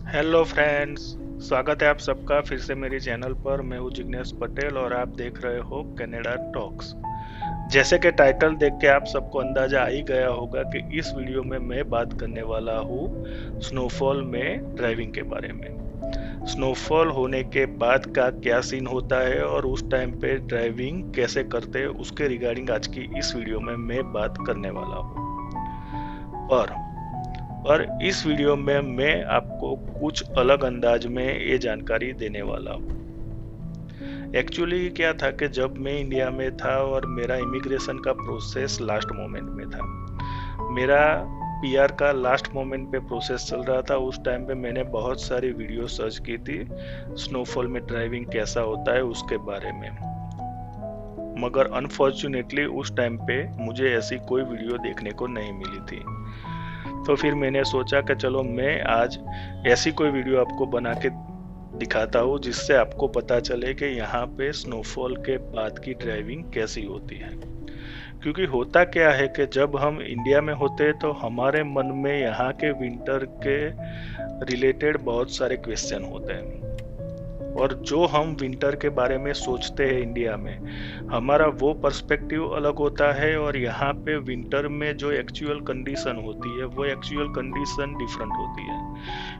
Hello friends. स्वागत है आप सबका फिर से मेरी चैनल पर। मैं हूँ जिग्नेश पटेल और आप देख रहे हो कनाडा टॉक्स। जैसे कि टाइटल देख के आप सबको अंदाजा आ ही गया होगा कि इस वीडियो में मैं बात करने वाला हूँ स्नोफॉल में ड्राइविंग के बारे में। स्नोफॉल होने के बाद का क्या सीन होता है और उस टाइम पे ड्राइविंग कैसे करते हैं उसके रिगार्डिंग आज की इस वीडियो में मैं बात करने वाला हूँ। पर और इस वीडियो में मैं आपको कुछ अलग अंदाज में ये जानकारी देने वाला हूँ। एक्चुअली क्या था कि जब मैं इंडिया में था और मेरा इमिग्रेशन का प्रोसेस लास्ट मोमेंट में था, मेरा पीआर का लास्ट मोमेंट पे प्रोसेस चल रहा था। उस टाइम पे मैंने बहुत सारी वीडियो सर्च की थी स्नोफॉल में ड्राइविंग कैसा होता है उसके बारे में, मगर अनफॉर्चुनेटली उस टाइम पे मुझे ऐसी कोई वीडियो देखने को नहीं मिली थी। तो फिर मैंने सोचा कि चलो मैं आज ऐसी कोई वीडियो आपको बना के दिखाता हूँ जिससे आपको पता चले कि यहाँ पे स्नोफॉल के बाद की ड्राइविंग कैसी होती है। क्योंकि होता क्या है कि जब हम इंडिया में होते हैं तो हमारे मन में यहाँ के विंटर के रिलेटेड बहुत सारे क्वेश्चन होते हैं, और जो हम विंटर के बारे में सोचते हैं इंडिया में, हमारा वो पर्सपेक्टिव अलग होता है और यहाँ पे विंटर में जो एक्चुअल कंडीशन होती है वो एक्चुअल कंडीशन डिफरेंट होती है।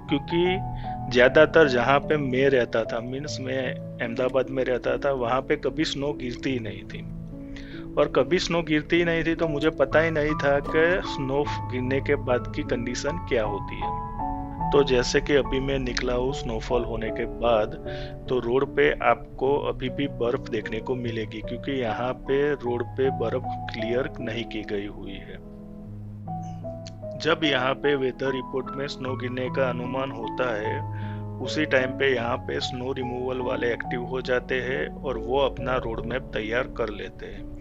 क्योंकि ज़्यादातर जहाँ पे मैं रहता था, मीन्स मैं अहमदाबाद में रहता था, वहाँ पे कभी स्नो गिरती ही नहीं थी। और कभी स्नो गिरती ही नहीं थी तो मुझे पता ही नहीं था कि स्नो गिरने के बाद की कंडीशन क्या होती है। तो जैसे कि अभी मैं निकला हूँ स्नोफॉल होने के बाद, तो रोड पे आपको अभी भी बर्फ देखने को मिलेगी, क्योंकि यहाँ पे रोड पे बर्फ क्लियर नहीं की गई हुई है। जब यहाँ पे वेदर रिपोर्ट में स्नो गिरने का अनुमान होता है, उसी टाइम पे यहाँ पे स्नो रिमूवल वाले एक्टिव हो जाते हैं और वो अपना रोड मैप तैयार कर लेते हैं।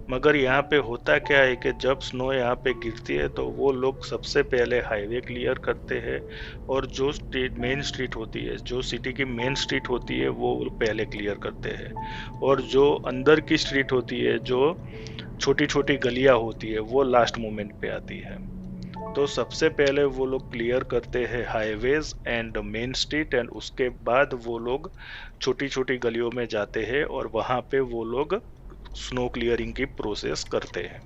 मगर यहाँ पे होता क्या है कि जब स्नो यहाँ पे गिरती है तो वो लोग सबसे पहले हाईवे क्लियर करते हैं, और जो मेन स्ट्रीट होती है, जो सिटी की मेन स्ट्रीट होती है, वो पहले क्लियर करते हैं। और जो अंदर की स्ट्रीट होती है, जो छोटी छोटी गलियां होती है, वो लास्ट मोमेंट पे आती है। तो सबसे पहले वो लोग क्लियर करते हैं highways and main street, and उसके बाद वो लोग छोटी छोटी गलियों में जाते हैं और वहाँ पे वो लोग स्नो क्लियरिंग की प्रोसेस करते हैं।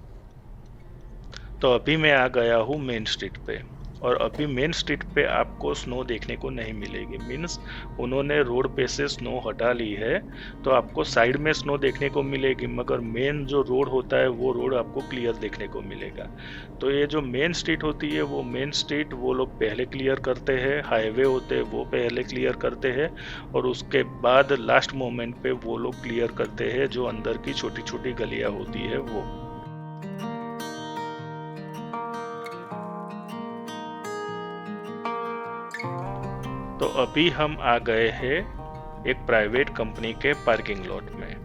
तो अभी मैं आ गया हूँ मेन स्ट्रीट पे, और अभी मेन स्ट्रीट पे आपको स्नो देखने को नहीं मिलेगी। मीन्स उन्होंने रोड पे से स्नो हटा ली है, तो आपको साइड में स्नो देखने को मिलेगी, मगर मेन जो रोड होता है वो रोड आपको क्लियर देखने को मिलेगा। तो ये जो मेन स्ट्रीट होती है, वो मेन स्ट्रीट वो लोग पहले क्लियर करते हैं, हाईवे होते हैं वो पहले क्लियर करते हैं, और उसके बाद लास्ट मोमेंट पे वो लोग क्लियर करते हैं जो अंदर की छोटी छोटी गलियां होती है वो। तो अभी हम आ गए हैं एक प्राइवेट कंपनी के पार्किंग लॉट में,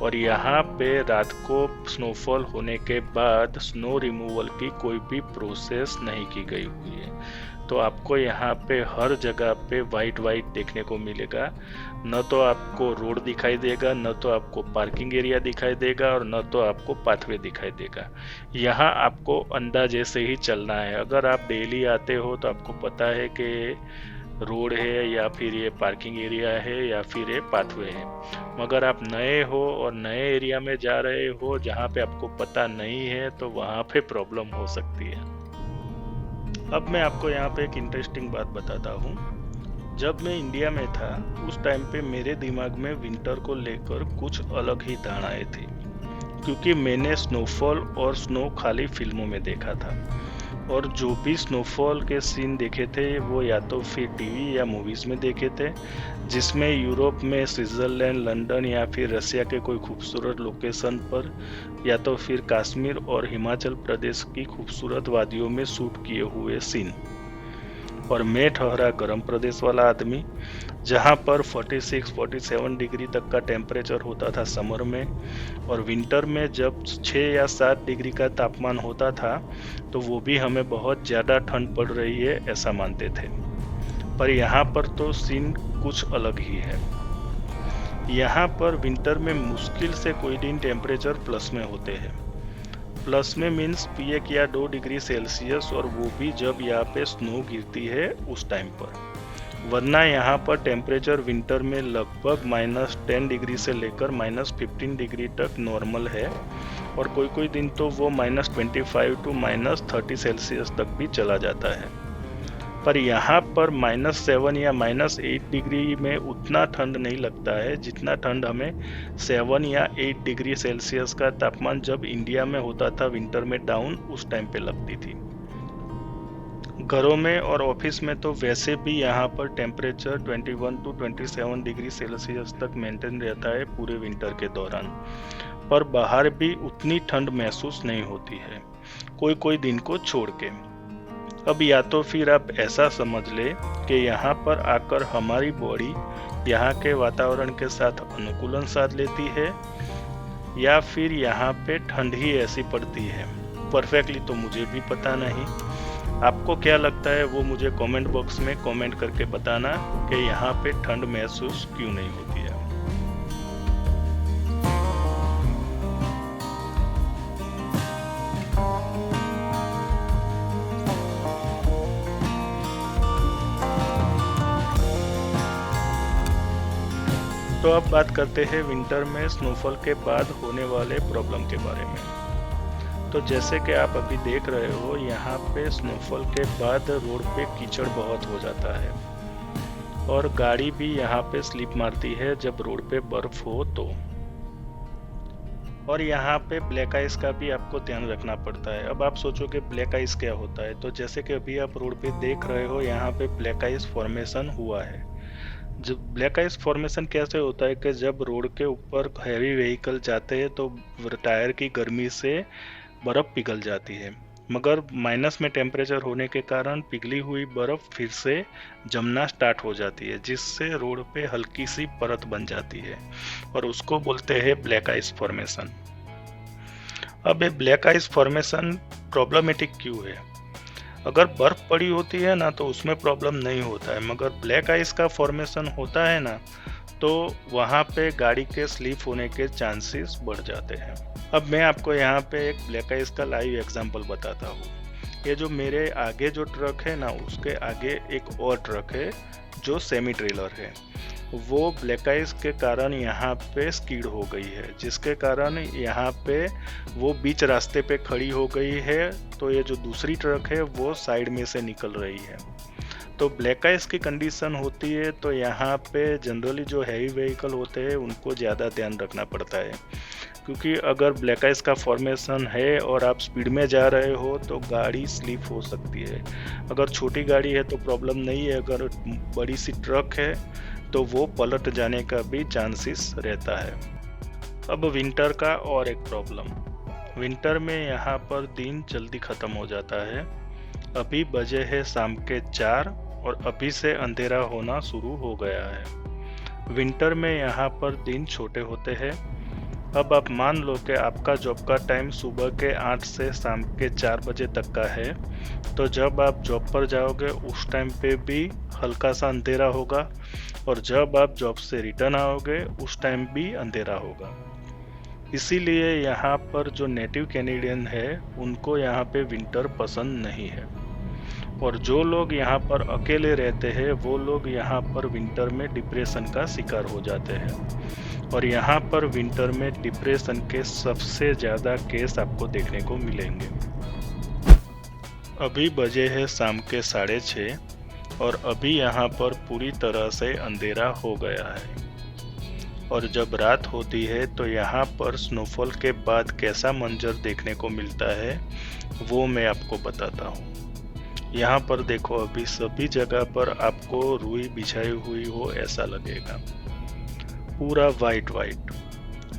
और यहाँ पे रात को स्नोफॉल होने के बाद स्नो रिमूवल की कोई भी प्रोसेस नहीं की गई हुई है। तो आपको यहाँ पे हर जगह पे वाइट वाइट देखने को मिलेगा। न तो आपको रोड दिखाई देगा, न तो आपको पार्किंग एरिया दिखाई देगा, और न तो आपको पाथवे दिखाई देगा। यहाँ आपको अंदाजे से ही चलना है। अगर आप डेली आते हो तो आपको पता है कि रोड है या फिर ये पार्किंग एरिया है या फिर ये पाथवे है। मगर आप नए हो और नए एरिया में जा रहे हो जहाँ पे आपको पता नहीं है, तो वहाँ पे प्रॉब्लम हो सकती है। अब मैं आपको यहाँ पे एक इंटरेस्टिंग बात बताता हूँ। जब मैं इंडिया में था उस टाइम पे मेरे दिमाग में विंटर को लेकर कुछ अलग ही धारणाएं थी, क्योंकि मैंने स्नोफॉल और स्नो खाली फिल्मों में देखा था, और जो भी स्नोफॉल के सीन देखे थे वो या तो फिर टीवी या मूवीज़ में देखे थे, जिसमें यूरोप में स्विट्ज़रलैंड, लंदन या फिर रसिया के कोई खूबसूरत लोकेशन पर, या तो फिर कश्मीर और हिमाचल प्रदेश की खूबसूरत वादियों में शूट किए हुए सीन। और मैं ठहरा गर्म प्रदेश वाला आदमी, जहाँ पर 46-47 डिग्री तक का टेम्परेचर होता था समर में, और विंटर में जब 6 या 7 डिग्री का तापमान होता था तो वो भी हमें बहुत ज़्यादा ठंड पड़ रही है ऐसा मानते थे। पर यहाँ पर तो सीन कुछ अलग ही है। यहाँ पर विंटर में मुश्किल से कोई दिन टेम्परेचर प्लस में होते हैं। प्लस में मीन्स 1 या 2 डिग्री सेल्सियस, और वो भी जब यहाँ पे स्नो गिरती है उस टाइम पर। वरना यहाँ पर टेम्परेचर विंटर में लगभग -10 डिग्री से लेकर -15 डिग्री तक नॉर्मल है और कोई कोई दिन तो वो -25 टू -30 सेल्सियस तक भी चला जाता है। पर यहाँ पर -7 या -8 डिग्री में उतना ठंड नहीं लगता है जितना ठंड हमें 7 या 8 डिग्री सेल्सियस का तापमान जब इंडिया में होता था विंटर में डाउन, उस टाइम पे लगती थी। घरों में और ऑफिस में तो वैसे भी यहाँ पर टेम्परेचर 21 टू 27 डिग्री सेल्सियस तक मेंटेन रहता है पूरे विंटर के दौरान, पर बाहर भी उतनी ठंड महसूस नहीं होती है, कोई कोई दिन को छोड़ के। अब या तो फिर आप ऐसा समझ ले कि यहाँ पर आकर हमारी बॉडी यहाँ के वातावरण के साथ अनुकूलन साध लेती है, या फिर यहाँ पे ठंड ही ऐसी पड़ती है। परफेक्टली तो मुझे भी पता नहीं। आपको क्या लगता है वो मुझे कमेंट बॉक्स में कमेंट करके बताना कि यहाँ पे ठंड महसूस क्यों नहीं होती है। तो अब बात करते हैं विंटर में स्नोफॉल के बाद होने वाले प्रॉब्लम के बारे में। तो जैसे कि आप अभी देख रहे हो, यहाँ पे स्नोफॉल के बाद रोड पे कीचड़ बहुत हो जाता है और गाड़ी भी यहाँ पे स्लिप मारती है जब रोड पे बर्फ हो तो। और यहाँ पे ब्लैक आइस का भी आपको ध्यान रखना पड़ता है। अब आप सोचोगे ब्लैक आइस क्या होता है, तो जैसे कि अभी आप रोड पे देख रहे हो, यहाँ पे ब्लैक आइस फॉर्मेशन हुआ है। जब ब्लैक आइस फॉर्मेशन कैसे होता है कि जब रोड के ऊपर हैवी व्हीकल जाते हैं तो टायर की गर्मी से बर्फ़ पिघल जाती है, मगर माइनस में टेम्परेचर होने के कारण पिघली हुई बर्फ़ फिर से जमना स्टार्ट हो जाती है, जिससे रोड पे हल्की सी परत बन जाती है और उसको बोलते हैं ब्लैक आइस फॉर्मेशन। अब ये ब्लैक आइस फॉर्मेशन प्रॉब्लमेटिक क्यों है? अगर बर्फ पड़ी होती है ना तो उसमें प्रॉब्लम नहीं होता है, मगर ब्लैक आइस का फॉर्मेशन होता है ना तो वहाँ पे गाड़ी के स्लिप होने के चांसेस बढ़ जाते हैं। अब मैं आपको यहाँ पे एक ब्लैक आइस का लाइव एग्जांपल बताता हूँ। ये जो मेरे आगे जो ट्रक है ना, उसके आगे एक और ट्रक है जो सेमी ट्रेलर है, वो ब्लैक आइस के कारण यहाँ पे स्कीड हो गई है, जिसके कारण यहाँ पे वो बीच रास्ते पे खड़ी हो गई है। तो ये जो दूसरी ट्रक है वो साइड में से निकल रही है। तो ब्लैक आइस की कंडीशन होती है तो यहाँ पे जनरली जो हैवी व्हीकल होते हैं उनको ज़्यादा ध्यान रखना पड़ता है, क्योंकि अगर ब्लैक आइस का फॉर्मेशन है और आप स्पीड में जा रहे हो तो गाड़ी स्लिप हो सकती है। अगर छोटी गाड़ी है तो प्रॉब्लम नहीं है, अगर बड़ी सी ट्रक है तो वो पलट जाने का भी चांसेस रहता है। अब विंटर का और एक प्रॉब्लम, विंटर में यहाँ पर दिन जल्दी ख़त्म हो जाता है। अभी बजे है शाम के 4 और अभी से अंधेरा होना शुरू हो गया है। विंटर में यहाँ पर दिन छोटे होते हैं। अब आप मान लो कि आपका जॉब का टाइम सुबह के 8 से शाम के 4 बजे तक का है, तो जब आप जॉब पर जाओगे उस टाइम पे भी हल्का सा अंधेरा होगा और जब आप जॉब से रिटर्न आओगे उस टाइम भी अंधेरा होगा। इसीलिए यहाँ पर जो नेटिव कैनेडियन है उनको यहाँ पे विंटर पसंद नहीं है, और जो लोग यहाँ पर अकेले रहते हैं वो लोग यहाँ पर विंटर में डिप्रेशन का शिकार हो जाते हैं। और यहाँ पर विंटर में डिप्रेशन के सबसे ज़्यादा केस आपको देखने को मिलेंगे। अभी बजे है शाम के 6:30 और अभी यहाँ पर पूरी तरह से अंधेरा हो गया है। और जब रात होती है तो यहाँ पर स्नोफॉल के बाद कैसा मंजर देखने को मिलता है वो मैं आपको बताता हूँ। यहाँ पर देखो, अभी सभी जगह पर आपको रुई बिछाई हुई हो ऐसा लगेगा, पूरा वाइट वाइट।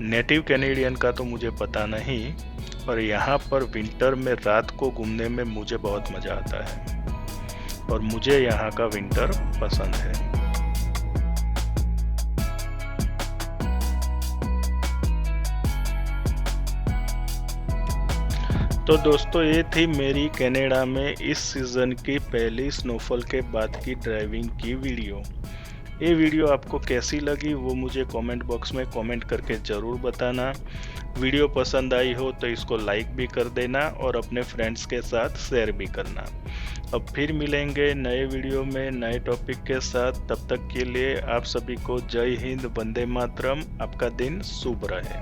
नेटिव कैनेडियन का तो मुझे पता नहीं, पर यहाँ पर विंटर में रात को घूमने में मुझे बहुत मज़ा आता है और मुझे यहाँ का विंटर पसंद है। तो दोस्तों, ये थी मेरी कनाडा में इस सीज़न की पहली स्नोफॉल के बाद की ड्राइविंग की वीडियो। ये वीडियो आपको कैसी लगी वो मुझे कमेंट बॉक्स में कमेंट करके ज़रूर बताना। वीडियो पसंद आई हो तो इसको लाइक भी कर देना और अपने फ्रेंड्स के साथ शेयर भी करना। अब फिर मिलेंगे नए वीडियो में नए टॉपिक के साथ। तब तक के लिए आप सभी को जय हिंद, वंदे मातरम। आपका दिन शुभ रहे।